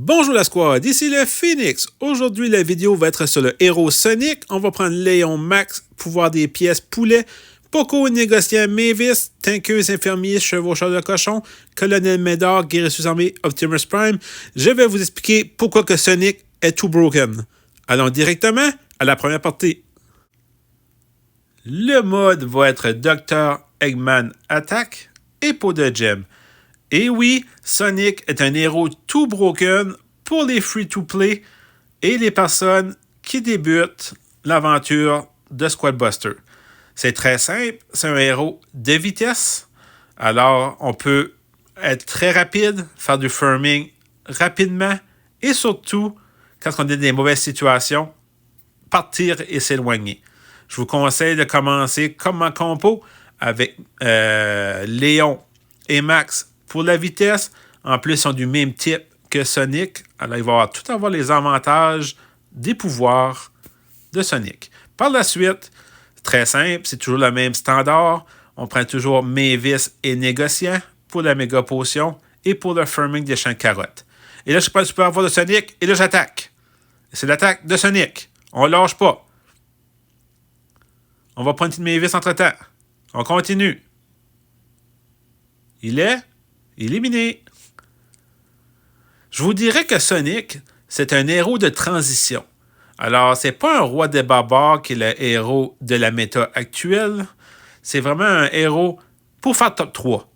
Bonjour la squad, ici le Phoenix. Aujourd'hui, la vidéo va être sur le héros Sonic. On va prendre Léon Max, pouvoir des pièces poulet, Poco, négociant Mavis, Tankeuse, infirmier, chevaucheur de cochon, Colonel Médard, guérisseuse armée, Optimus Prime. Je vais vous expliquer pourquoi que Sonic est tout broken. Allons directement à la première partie. Le mode va être Dr. Eggman Attack et Peau de Gem. Et oui, Sonic est un héros tout broken pour les free-to-play et les personnes qui débutent l'aventure de Squadbuster. C'est très simple, c'est un héros de vitesse. Alors, on peut être très rapide, faire du farming rapidement et surtout, quand on est dans des mauvaises situations, partir et s'éloigner. Je vous conseille de commencer comme en compo avec Léon et Max pour la vitesse. En plus, ils sont du même type que Sonic. Alors, il va tout avoir les avantages des pouvoirs de Sonic. Par la suite, très simple, c'est toujours le même standard. On prend toujours Mavis et Négociant pour la méga potion et pour le farming des champs de carottes. Et là, je prends le super pouvoir de Sonic et là, j'attaque. C'est l'attaque de Sonic. On ne lâche pas. On va prendre une Mavis entre-temps. On continue. Il est éliminé. Je vous dirais que Sonic, c'est un héros de transition. Alors, c'est pas un roi des barbares qui est le héros de la méta actuelle. C'est vraiment un héros pour faire top 3.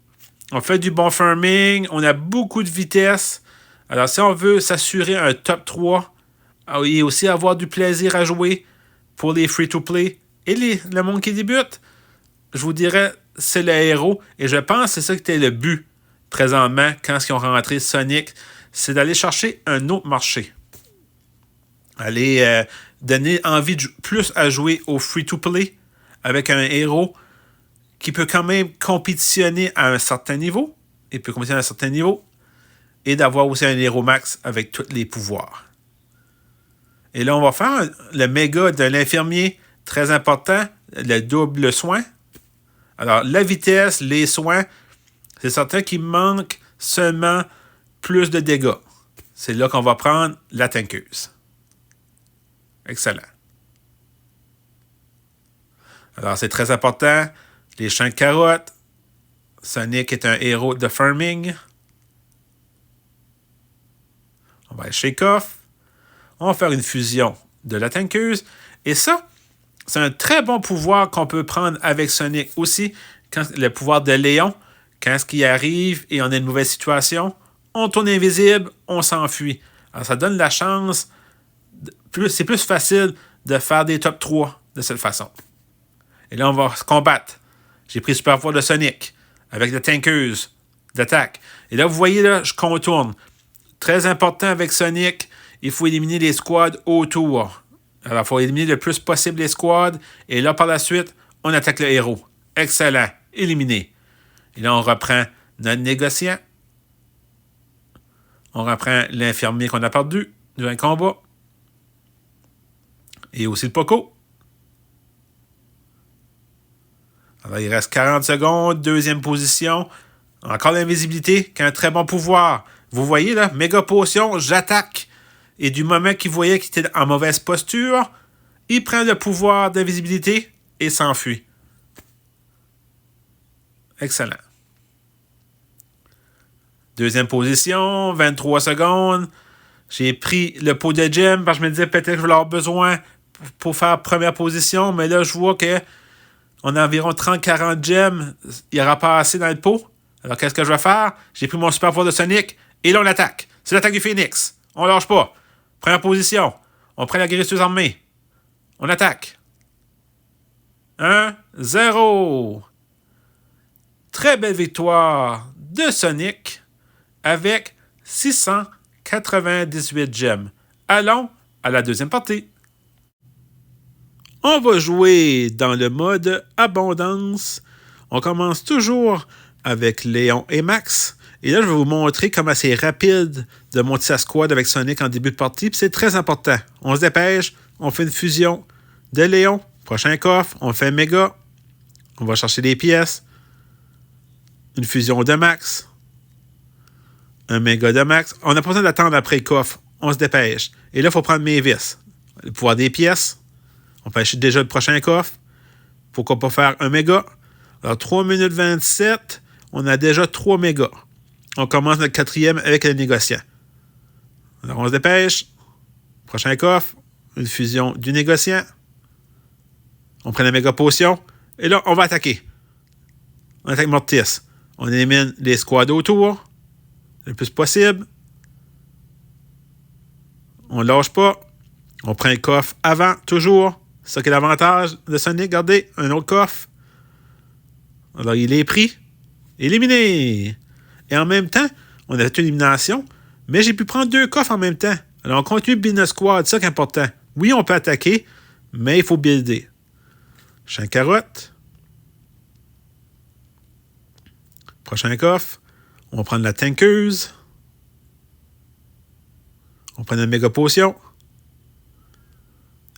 On fait du bon farming, on a beaucoup de vitesse. Alors, si on veut s'assurer un top 3 et aussi avoir du plaisir à jouer pour les free-to-play et le monde qui débute, je vous dirais, c'est le héros. Et je pense que c'est ça qui était le but présentement quand ils ont rentré Sonic, c'est d'aller chercher un autre marché. Aller donner envie plus à jouer au free-to-play avec un héros qui peut quand même compétitionner à un certain niveau, et d'avoir aussi un héros max avec tous les pouvoirs. Et là, on va faire le méga de l'infirmier, très important, le double soin. Alors, la vitesse, les soins, c'est certain qu'il manque seulement plus de dégâts. C'est là qu'on va prendre la tankeuse. Excellent. Alors, c'est très important. Les champs de carottes. Sonic est un héros de farming. On va aller shake off. On va faire une fusion de la tankeuse. Et ça, c'est un très bon pouvoir qu'on peut prendre avec Sonic aussi. Quand le pouvoir de Léon, quand ce qui arrive et on a une mauvaise situation, on tourne invisible, on s'enfuit. Alors, ça donne la chance. C'est plus facile de faire des top 3 de cette façon. Et là, on va se combattre. J'ai pris le super pouvoir de Sonic avec la tankeuse d'attaque. Et là, vous voyez, là, je contourne. Très important avec Sonic, il faut éliminer les squads autour. Alors, il faut éliminer le plus possible les squads. Et là, par la suite, on attaque le héros. Excellent. Éliminé. Et là, on reprend notre négociant. On reprend l'infirmier qu'on a perdu durant le combat. Et aussi le Poco. Alors, il reste 40 secondes. Deuxième position. Encore l'invisibilité, qui a un très bon pouvoir. Vous voyez, là, méga potion, j'attaque. Et du moment qu'il voyait qu'il était en mauvaise posture, il prend le pouvoir d'invisibilité et s'enfuit. Excellent. Deuxième position, 23 secondes. J'ai pris le pot de gem parce que je me disais peut-être que je vais avoir besoin pour faire première position, mais là, je vois qu'on a environ 30-40 gemmes. Il n'y aura pas assez dans le pot. Alors, qu'est-ce que je vais faire? J'ai pris mon super pouvoir de Sonic et là, on l'attaque. C'est l'attaque du Phoenix. On lâche pas. Première position. On prend la guérisseuse armée. On attaque. 1-0. Très belle victoire de Sonic avec 698 gemmes. Allons à la deuxième partie. On va jouer dans le mode abondance. On commence toujours avec Léon et Max. Et là, je vais vous montrer comment c'est rapide de monter sa squad avec Sonic en début de partie. Puis c'est très important. On se dépêche, on fait une fusion de Léon. Prochain coffre, on fait méga. On va chercher des pièces. Une fusion de Max. un méga de max. On n'a pas besoin d'attendre après le coffre. On se dépêche. Et là, il faut prendre mes vis. Le pouvoir des pièces. On peut acheter déjà le prochain coffre. Pourquoi pas faire un méga? Alors, 3 minutes 27, on a déjà 3 mégas. On commence notre 4e avec le négociant. Alors, on se dépêche. Prochain coffre, une fusion du négociant. On prend la méga potion. Et là, on va attaquer. On attaque Mortis. On élimine les squads autour. Le plus possible. On ne lâche pas. On prend un coffre avant, toujours. C'est ça qui est l'avantage de Sonic. Regardez, un autre coffre. Alors, il est pris. Éliminé. Et en même temps, on a fait une élimination, mais j'ai pu prendre 2 coffres en même temps. Alors, on continue de build notre squad. C'est ça qui est important. Oui, on peut attaquer, mais il faut builder. Champ carotte. Prochain coffre. On va prendre la tankeuse. On prend une méga potion.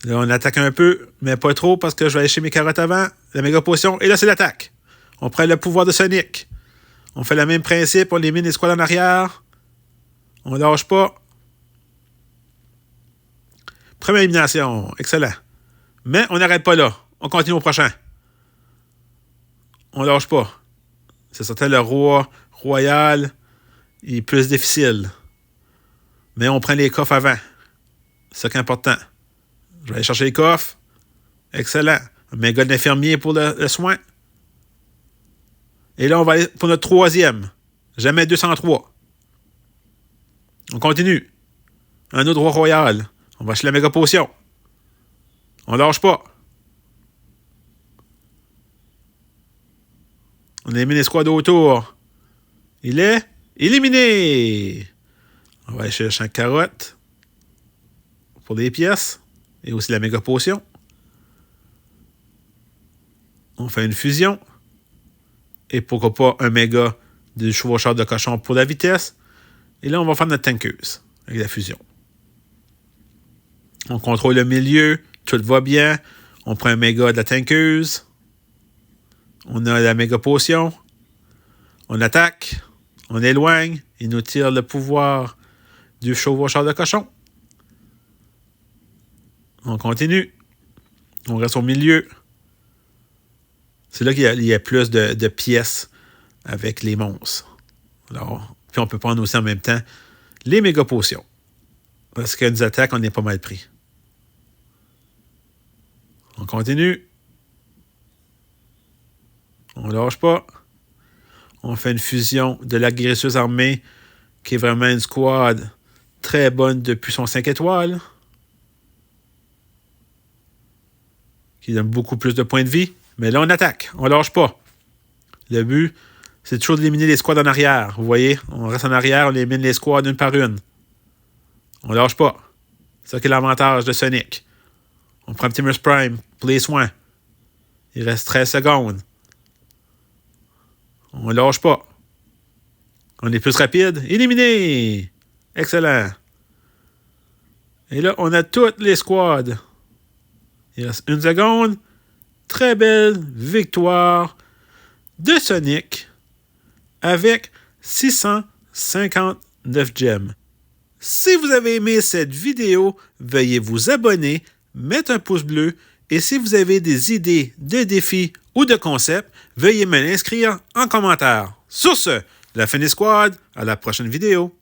Là, on attaque un peu, mais pas trop parce que je vais aller chez mes carottes avant. La méga potion. Et là, c'est l'attaque. On prend le pouvoir de Sonic. On fait le même principe. On élimine les squads en arrière. On lâche pas. Première élimination. Excellent. Mais on n'arrête pas là. On continue au prochain. On lâche pas. C'est certain, le roi royal, il est plus difficile. Mais on prend les coffres avant. C'est ça qui est important. Je vais aller chercher les coffres. Excellent. Un méga d'infirmier pour le soin. Et là, on va aller pour notre 3e. Jamais 203. On continue. Un autre roi royal. On va acheter la méga potion. On lâche pas. On élimine les squads autour. Il est éliminé. On va aller chercher le champ de carotte pour des pièces. Et aussi la méga potion. On fait une fusion. Et pourquoi pas un méga du chevaucheur de cochon pour la vitesse. Et là, on va faire notre tankeuse avec la fusion. On contrôle le milieu. Tout va bien. On prend un méga de la tankeuse. On a la méga potion. On attaque. On éloigne. Il nous tire le pouvoir du chevaucheur de cochon. On continue. On reste au milieu. C'est là qu'il y a plus de pièces avec les monstres. Alors, puis on peut prendre aussi en même temps les méga potions. Parce qu'il y a des attaques, on est pas mal pris. On continue. On lâche pas. On fait une fusion de la guérisseuse armée, qui est vraiment une squad très bonne depuis son 5 étoiles. Qui donne beaucoup plus de points de vie. Mais là, on attaque. On lâche pas. Le but, c'est toujours d'éliminer les squads en arrière. Vous voyez, on reste en arrière, on élimine les squads une par une. On lâche pas. C'est ça qui est l'avantage de Sonic. On prend Optimus Prime pour les soins. Il reste 13 secondes. On lâche pas. On est plus rapide. Éliminé! Excellent. Et là, on a toutes les squads. Il reste 1 seconde. Très belle victoire de Sonic avec 659 gemmes. Si vous avez aimé cette vidéo, veuillez vous abonner, mettre un pouce bleu et si vous avez des idées de défis ou de concepts, veuillez me l'inscrire en commentaire. Sur ce, la Funny Squad, à la prochaine vidéo.